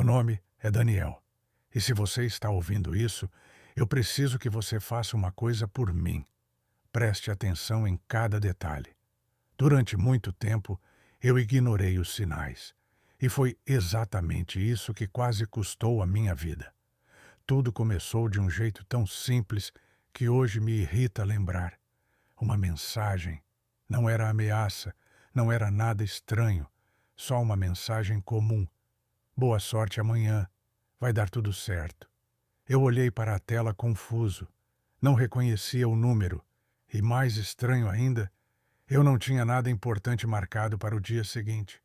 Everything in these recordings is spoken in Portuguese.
Meu nome é Daniel. E se você está ouvindo isso, eu preciso que você faça uma coisa por mim. Preste atenção em cada detalhe. Durante muito tempo, eu ignorei os sinais. E foi exatamente isso que quase custou a minha vida. Tudo começou de um jeito tão simples que hoje me irrita lembrar. Uma mensagem. Não era ameaça, não era nada estranho. Só uma mensagem comum. Boa sorte amanhã. Vai dar tudo certo. Eu olhei para a tela confuso. Não reconhecia o número. E mais estranho ainda, eu não tinha nada importante marcado para o dia seguinte.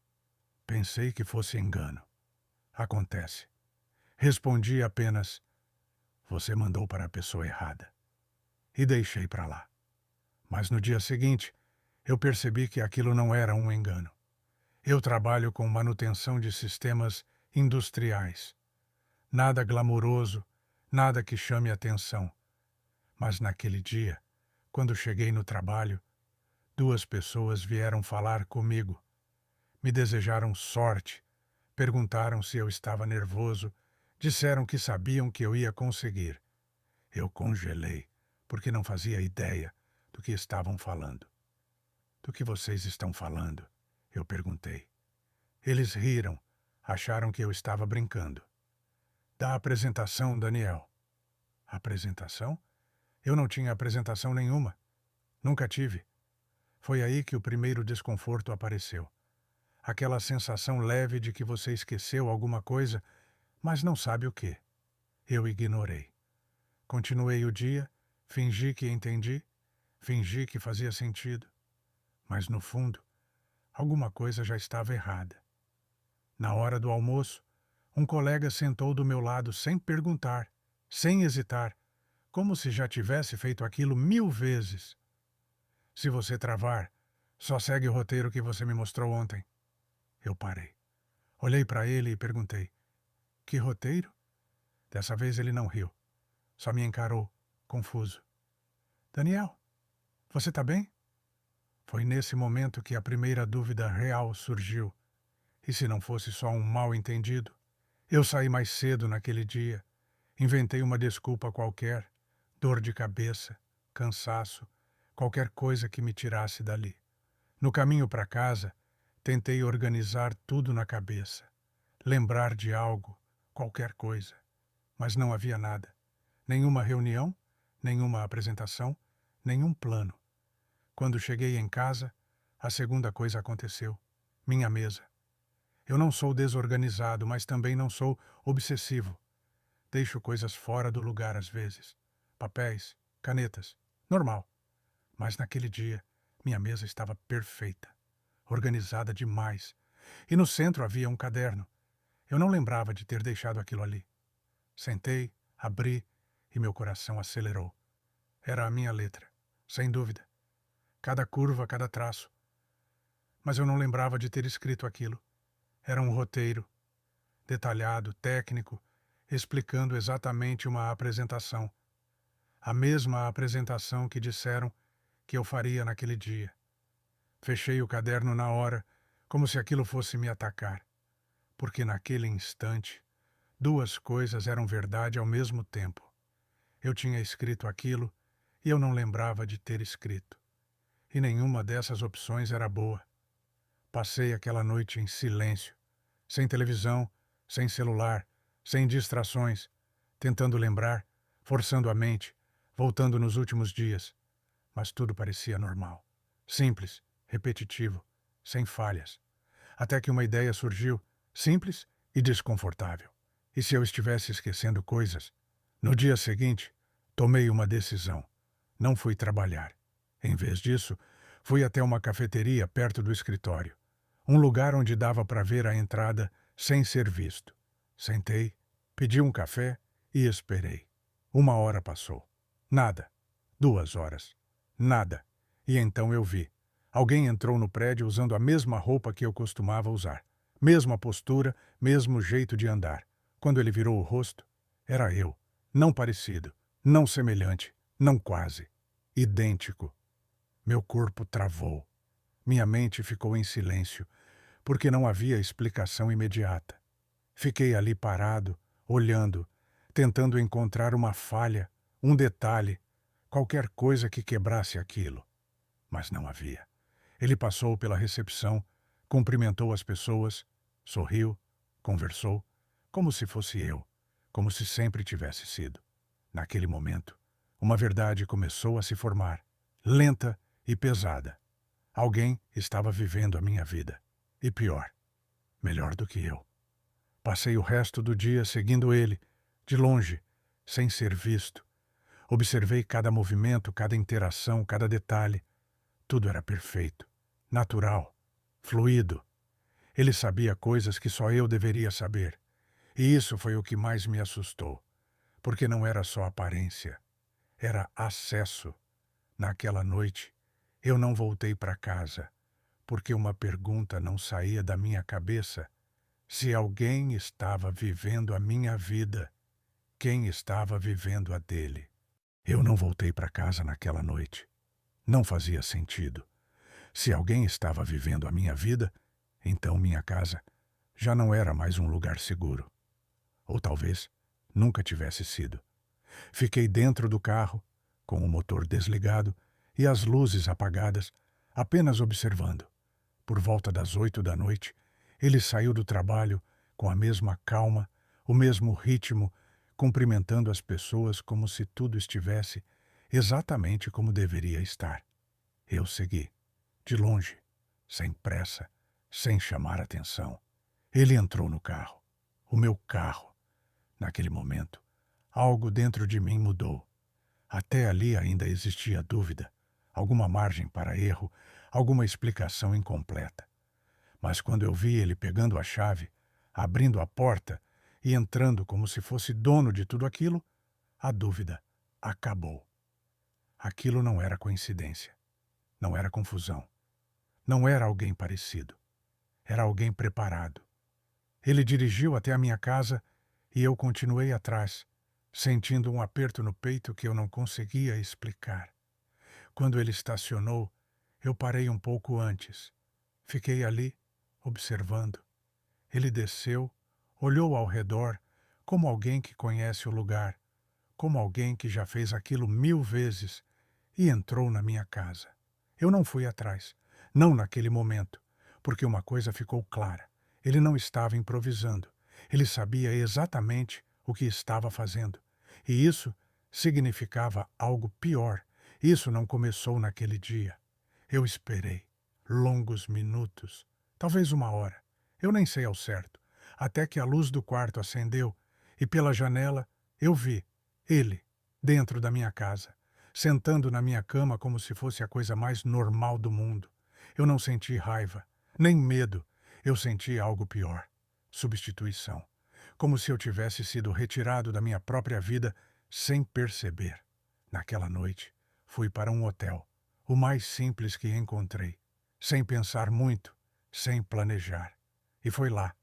Pensei que fosse engano. Acontece. Respondi apenas: "Você mandou para a pessoa errada." E deixei para lá. Mas no dia seguinte, eu percebi que aquilo não era um engano. Eu trabalho com manutenção de sistemas industriais. Nada glamouroso, nada que chame atenção. Mas naquele dia, quando cheguei no trabalho, duas pessoas vieram falar comigo. Me desejaram sorte, perguntaram se eu estava nervoso, disseram que sabiam que eu ia conseguir. Eu congelei, porque não fazia ideia do que estavam falando. "Do que vocês estão falando?" eu perguntei. Eles riram, acharam que eu estava brincando. "Da apresentação, Daniel." Apresentação? Eu não tinha apresentação nenhuma. Nunca tive. Foi aí que o primeiro desconforto apareceu. Aquela sensação leve de que você esqueceu alguma coisa, mas não sabe o quê. Eu ignorei. Continuei o dia, fingi que entendi, fingi que fazia sentido. Mas no fundo, alguma coisa já estava errada. Na hora do almoço, um colega sentou do meu lado sem perguntar, sem hesitar, como se já tivesse feito aquilo 1000 vezes. "Se você travar, só segue o roteiro que você me mostrou ontem." Eu parei. Olhei para ele e perguntei: "Que roteiro?" Dessa vez ele não riu. Só me encarou, confuso. "Daniel, você está bem?" Foi nesse momento que a primeira dúvida real surgiu. E se não fosse só um mal-entendido? Eu saí mais cedo naquele dia. Inventei uma desculpa qualquer. Dor de cabeça, cansaço, qualquer coisa que me tirasse dali. No caminho para casa, tentei organizar tudo na cabeça. Lembrar de algo, qualquer coisa. Mas não havia nada. Nenhuma reunião, nenhuma apresentação, nenhum plano. Quando cheguei em casa, a segunda coisa aconteceu. Minha mesa. Eu não sou desorganizado, mas também não sou obsessivo. Deixo coisas fora do lugar às vezes. Papéis, canetas, normal. Mas naquele dia, minha mesa estava perfeita, organizada demais. E no centro havia um caderno. Eu não lembrava de ter deixado aquilo ali. Sentei, abri e meu coração acelerou. Era a minha letra, sem dúvida. Cada curva, cada traço. Mas eu não lembrava de ter escrito aquilo. Era um roteiro, detalhado, técnico, explicando exatamente uma apresentação. A mesma apresentação que disseram que eu faria naquele dia. Fechei o caderno na hora, como se aquilo fosse me atacar. Porque naquele instante, duas coisas eram verdade ao mesmo tempo. Eu tinha escrito aquilo e eu não lembrava de ter escrito. E nenhuma dessas opções era boa. Passei aquela noite em silêncio, sem televisão, sem celular, sem distrações, tentando lembrar, forçando a mente, voltando nos últimos dias. Mas tudo parecia normal, simples, repetitivo, sem falhas. Até que uma ideia surgiu, simples e desconfortável. E se eu estivesse esquecendo coisas? No dia seguinte, tomei uma decisão. Não fui trabalhar. Em vez disso, fui até uma cafeteria perto do escritório. Um lugar onde dava para ver a entrada sem ser visto. Sentei, pedi um café e esperei. 1 hora passou. Nada. 2 horas. Nada. E então eu vi. Alguém entrou no prédio usando a mesma roupa que eu costumava usar. Mesma postura, mesmo jeito de andar. Quando ele virou o rosto, era eu. Não parecido, não semelhante, não quase. Idêntico. Meu corpo travou. Minha mente ficou em silêncio, porque não havia explicação imediata. Fiquei ali parado, olhando, tentando encontrar uma falha, um detalhe, qualquer coisa que quebrasse aquilo. Mas não havia. Ele passou pela recepção, cumprimentou as pessoas, sorriu, conversou, como se fosse eu, como se sempre tivesse sido. Naquele momento, uma verdade começou a se formar, lenta e pesada. Alguém estava vivendo a minha vida. E pior, melhor do que eu. Passei o resto do dia seguindo ele, de longe, sem ser visto. Observei cada movimento, cada interação, cada detalhe. Tudo era perfeito, natural, fluido. Ele sabia coisas que só eu deveria saber. E isso foi o que mais me assustou, porque não era só aparência, era acesso. Naquela noite, eu não voltei para casa, porque uma pergunta não saía da minha cabeça. Se alguém estava vivendo a minha vida, quem estava vivendo a dele? Eu não voltei para casa naquela noite. Não fazia sentido. Se alguém estava vivendo a minha vida, então minha casa já não era mais um lugar seguro. Ou talvez nunca tivesse sido. Fiquei dentro do carro, com o motor desligado e as luzes apagadas, apenas observando. Por volta das 8 da noite, ele saiu do trabalho com a mesma calma, o mesmo ritmo, cumprimentando as pessoas como se tudo estivesse exatamente como deveria estar. Eu segui, de longe, sem pressa, sem chamar atenção. Ele entrou no carro, o meu carro. Naquele momento, algo dentro de mim mudou. Até ali ainda existia dúvida, alguma margem para erro, alguma explicação incompleta. Mas quando eu vi ele pegando a chave, abrindo a porta e entrando como se fosse dono de tudo aquilo, a dúvida acabou. Aquilo não era coincidência, não era confusão, não era alguém parecido, era alguém preparado. Ele dirigiu até a minha casa e eu continuei atrás, sentindo um aperto no peito que eu não conseguia explicar. Quando ele estacionou, eu parei um pouco antes. Fiquei ali, observando. Ele desceu, olhou ao redor, como alguém que conhece o lugar, como alguém que já fez aquilo 1000 vezes, e entrou na minha casa. Eu não fui atrás, não naquele momento, porque uma coisa ficou clara. Ele não estava improvisando. Ele sabia exatamente o que estava fazendo. E isso significava algo pior. Isso não começou naquele dia. Eu esperei longos minutos, talvez 1 hora. Eu nem sei ao certo, até que a luz do quarto acendeu e pela janela eu vi ele dentro da minha casa, sentando na minha cama como se fosse a coisa mais normal do mundo. Eu não senti raiva, nem medo. Eu senti algo pior: substituição. Como se eu tivesse sido retirado da minha própria vida sem perceber. Naquela noite, fui para um hotel, o mais simples que encontrei, sem pensar muito, sem planejar. E foi lá,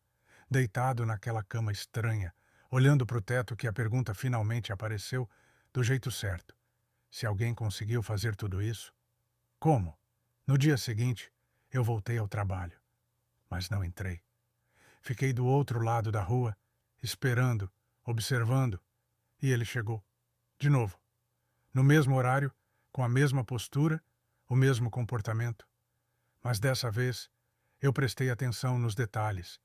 deitado naquela cama estranha, olhando para o teto, que a pergunta finalmente apareceu do jeito certo. Se alguém conseguiu fazer tudo isso? Como? No dia seguinte, eu voltei ao trabalho, mas não entrei. Fiquei do outro lado da rua, esperando, observando, e ele chegou. De novo. No mesmo horário, com a mesma postura, o mesmo comportamento. Mas dessa vez, eu prestei atenção nos detalhes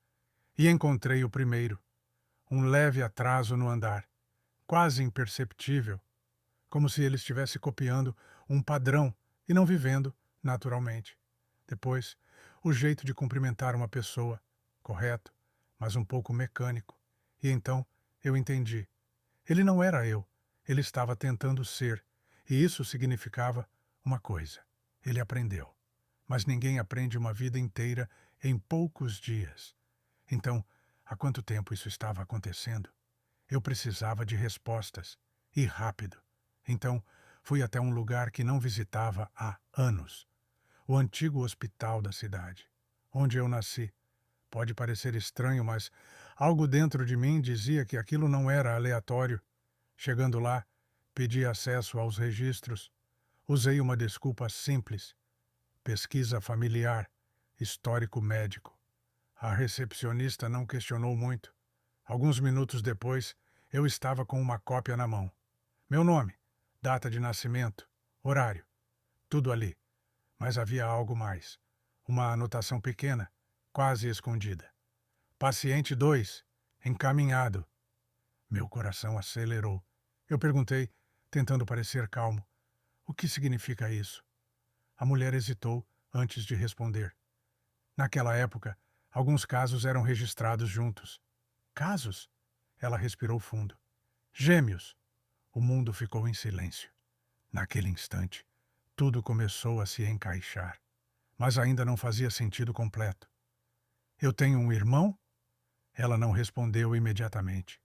e encontrei o primeiro, um leve atraso no andar, quase imperceptível, como se ele estivesse copiando um padrão e não vivendo naturalmente. Depois, o jeito de cumprimentar uma pessoa, correto, mas um pouco mecânico. E então eu entendi. Ele não era eu, ele estava tentando ser, e isso significava uma coisa: ele aprendeu. Mas ninguém aprende uma vida inteira em poucos dias. Então, há quanto tempo isso estava acontecendo? Eu precisava de respostas, e rápido. Então, fui até um lugar que não visitava há anos, o antigo hospital da cidade, onde eu nasci. Pode parecer estranho, mas algo dentro de mim dizia que aquilo não era aleatório. Chegando lá, pedi acesso aos registros. Usei uma desculpa simples: pesquisa familiar, histórico médico. A recepcionista não questionou muito. Alguns minutos depois, eu estava com uma cópia na mão. Meu nome, data de nascimento, horário, tudo ali. Mas havia algo mais. Uma anotação pequena, quase escondida. Paciente 2, encaminhado. Meu coração acelerou. Eu perguntei, tentando parecer calmo: o que significa isso? A mulher hesitou antes de responder. Naquela época, alguns casos eram registrados juntos. Casos? Ela respirou fundo. Gêmeos. O mundo ficou em silêncio. Naquele instante, tudo começou a se encaixar, mas ainda não fazia sentido completo. Eu tenho um irmão? Ela não respondeu imediatamente.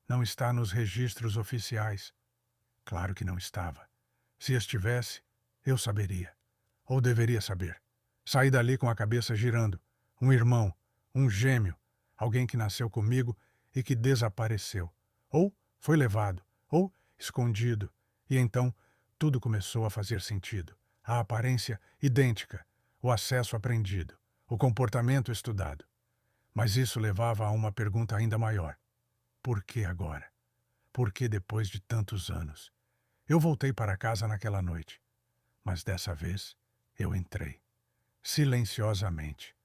Não está nos registros oficiais. Claro que não estava. Se estivesse, eu saberia. Ou deveria saber. Saí dali com a cabeça girando. Um irmão, um gêmeo, alguém que nasceu comigo e que desapareceu. Ou foi levado, ou escondido. E então tudo começou a fazer sentido. A aparência idêntica, o acesso aprendido, o comportamento estudado. Mas isso levava a uma pergunta ainda maior. Por que agora? Por que depois de tantos anos? Eu voltei para casa naquela noite. Mas dessa vez, eu entrei. Silenciosamente.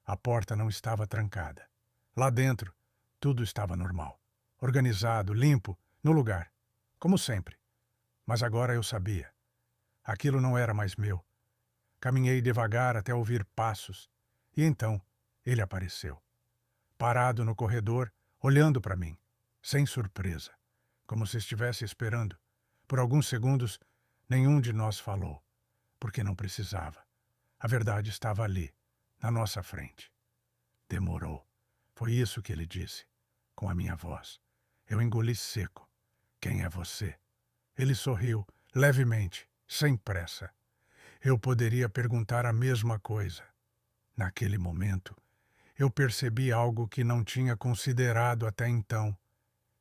A porta não estava trancada. Lá dentro, tudo estava normal. Organizado, limpo, no lugar. Como sempre. Mas agora eu sabia. Aquilo não era mais meu. Caminhei devagar até ouvir passos. E então, ele apareceu. Parado no corredor, olhando para mim. Sem surpresa. Como se estivesse esperando. Por alguns segundos, nenhum de nós falou. Porque não precisava. A verdade estava ali, na nossa frente. Demorou. Foi isso que ele disse, com a minha voz. Eu engoli seco. Quem é você? Ele sorriu, levemente, sem pressa. Eu poderia perguntar a mesma coisa. Naquele momento, eu percebi algo que não tinha considerado até então.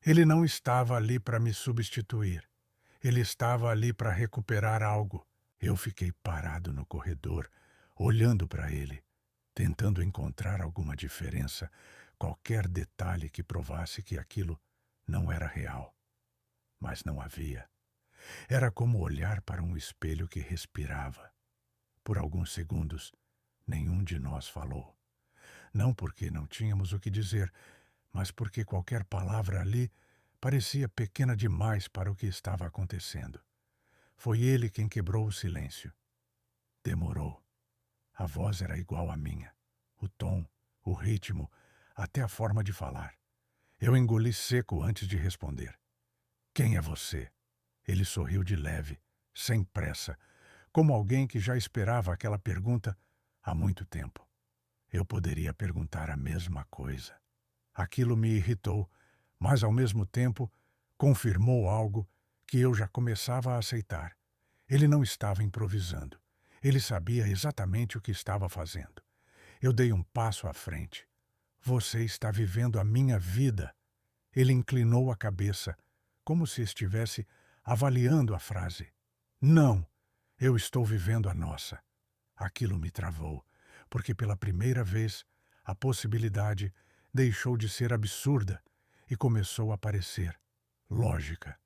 Ele não estava ali para me substituir. Ele estava ali para recuperar algo. Eu fiquei parado no corredor, olhando para ele, tentando encontrar alguma diferença, qualquer detalhe que provasse que aquilo não era real. Mas não havia. Era como olhar para um espelho que respirava. Por alguns segundos, nenhum de nós falou. Não porque não tínhamos o que dizer, mas porque qualquer palavra ali parecia pequena demais para o que estava acontecendo. Foi ele quem quebrou o silêncio. Demorou. A voz era igual à minha. O tom, o ritmo, até a forma de falar. Eu engoli seco antes de responder. Quem é você? Ele sorriu de leve, sem pressa, como alguém que já esperava aquela pergunta há muito tempo. Eu poderia perguntar a mesma coisa. Aquilo me irritou, mas ao mesmo tempo confirmou algo que eu já começava a aceitar. Ele não estava improvisando. Ele sabia exatamente o que estava fazendo. Eu dei um passo à frente. Você está vivendo a minha vida. Ele inclinou a cabeça, como se estivesse avaliando a frase. Não, eu estou vivendo a nossa. Aquilo me travou, porque pela primeira vez a possibilidade deixou de ser absurda e começou a parecer lógica.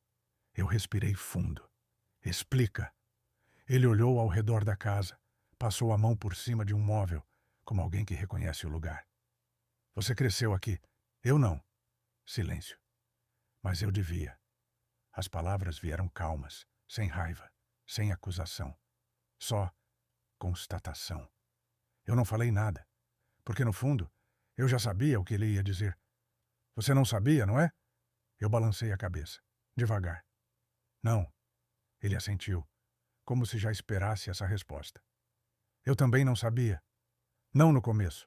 Eu respirei fundo. Explica. Ele olhou ao redor da casa, passou a mão por cima de um móvel, como alguém que reconhece o lugar. Você cresceu aqui. Eu não. Silêncio. Mas eu devia. As palavras vieram calmas, sem raiva, sem acusação. Só constatação. Eu não falei nada, porque no fundo eu já sabia o que ele ia dizer. Você não sabia, não é? Eu balancei a cabeça, devagar. Não. Ele assentiu, como se já esperasse essa resposta. Eu também não sabia. Não no começo.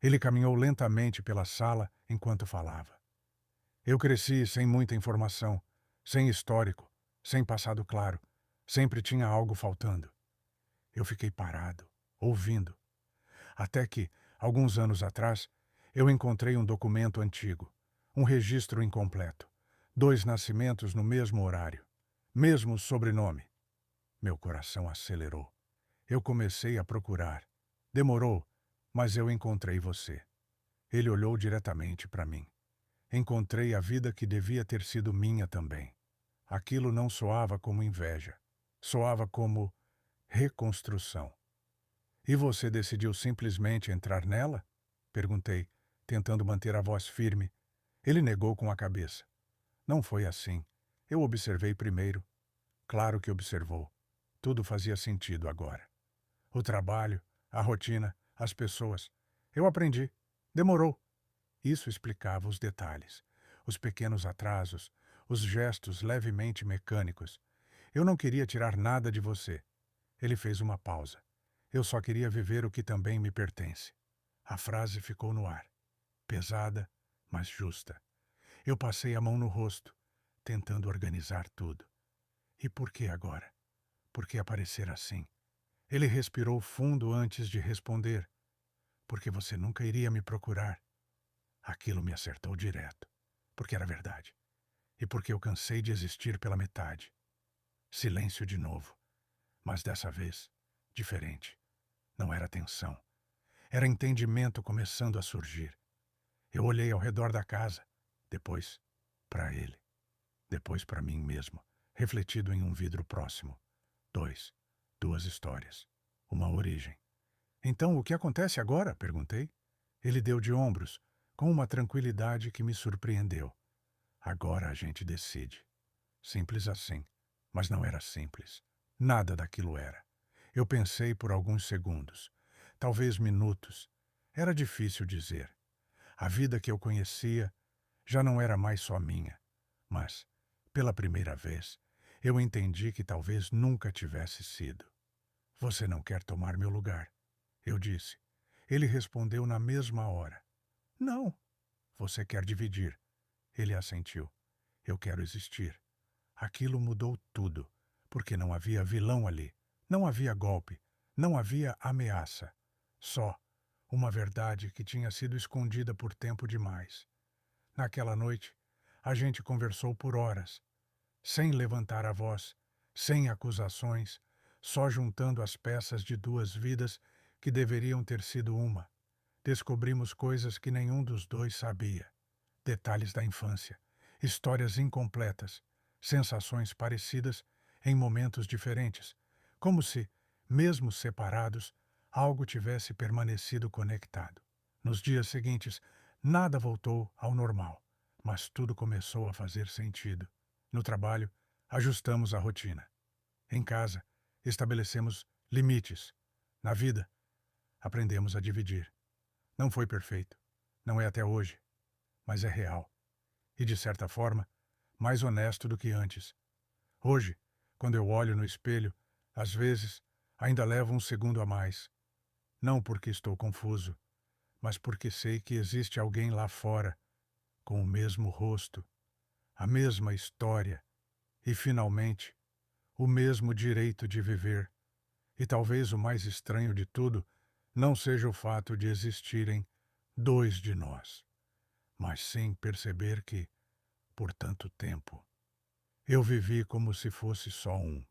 Ele caminhou lentamente pela sala enquanto falava. Eu cresci sem muita informação, sem histórico, sem passado claro. Sempre tinha algo faltando. Eu fiquei parado, ouvindo. Até que, alguns anos atrás, eu encontrei um documento antigo, um registro incompleto. 2 nascimentos no mesmo horário, mesmo sobrenome. Meu coração acelerou. Eu comecei a procurar. Demorou, mas eu encontrei você. Ele olhou diretamente para mim. Encontrei a vida que devia ter sido minha também. Aquilo não soava como inveja. Soava como reconstrução. E você decidiu simplesmente entrar nela? Perguntei, tentando manter a voz firme. Ele negou com a cabeça. Não foi assim. Eu observei primeiro. Claro que observou. Tudo fazia sentido agora. O trabalho, a rotina, as pessoas. Eu aprendi. Demorou. Isso explicava os detalhes, os pequenos atrasos, os gestos levemente mecânicos. Eu não queria tirar nada de você. Ele fez uma pausa. Eu só queria viver o que também me pertence. A frase ficou no ar. Pesada, mas justa. Eu passei a mão no rosto, tentando organizar tudo. E por que agora? Por que aparecer assim? Ele respirou fundo antes de responder. Porque você nunca iria me procurar. Aquilo me acertou direto. Porque era verdade. E porque eu cansei de existir pela metade. Silêncio de novo. Mas dessa vez, diferente. Não era tensão. Era entendimento começando a surgir. Eu olhei ao redor da casa. Depois, para ele. Depois para mim mesmo, refletido em um vidro próximo. Duas histórias. Uma origem. Então, o que acontece agora? Perguntei. Ele deu de ombros, com uma tranquilidade que me surpreendeu. Agora a gente decide. Simples assim. Mas não era simples. Nada daquilo era. Eu pensei por alguns segundos. Talvez minutos. Era difícil dizer. A vida que eu conhecia já não era mais só minha. Mas, pela primeira vez, eu entendi que talvez nunca tivesse sido. Você não quer tomar meu lugar? Eu disse. Ele respondeu na mesma hora. Não. Você quer dividir. Ele assentiu. Eu quero existir. Aquilo mudou tudo, porque não havia vilão ali. Não havia golpe. Não havia ameaça. Só uma verdade que tinha sido escondida por tempo demais. Naquela noite, a gente conversou por horas, sem levantar a voz, sem acusações, só juntando as peças de duas vidas que deveriam ter sido uma. Descobrimos coisas que nenhum dos dois sabia. Detalhes da infância, histórias incompletas, sensações parecidas em momentos diferentes, como se, mesmo separados, algo tivesse permanecido conectado. Nos dias seguintes, nada voltou ao normal, mas tudo começou a fazer sentido. No trabalho, ajustamos a rotina. Em casa, estabelecemos limites. Na vida, aprendemos a dividir. Não foi perfeito. Não é até hoje. Mas é real. E, de certa forma, mais honesto do que antes. Hoje, quando eu olho no espelho, às vezes, ainda levo um segundo a mais. Não porque estou confuso, mas porque sei que existe alguém lá fora, com o mesmo rosto, a mesma história e, finalmente, o mesmo direito de viver. E talvez o mais estranho de tudo não seja o fato de existirem dois de nós, mas sim perceber que, por tanto tempo, eu vivi como se fosse só um.